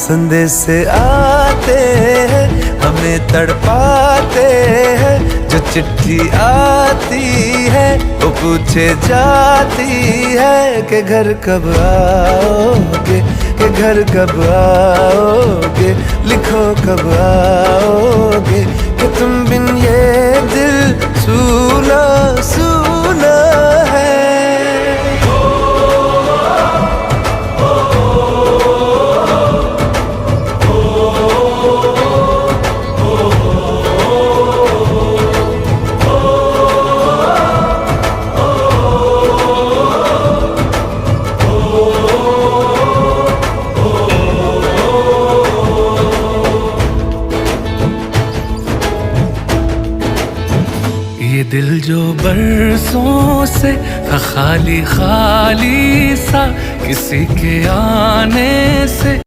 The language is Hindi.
संदेश आते हैं हमें तड़पाते हैं, जो चिट्ठी आती है वो पूछे जाती है कि घर कब आओगे, कि घर कब आओगे, लिखो कब आओगे, कि तुम बिन ये दिल सूना सूना है। ये दिल जो बरसों से था खाली खाली सा, किसी के आने से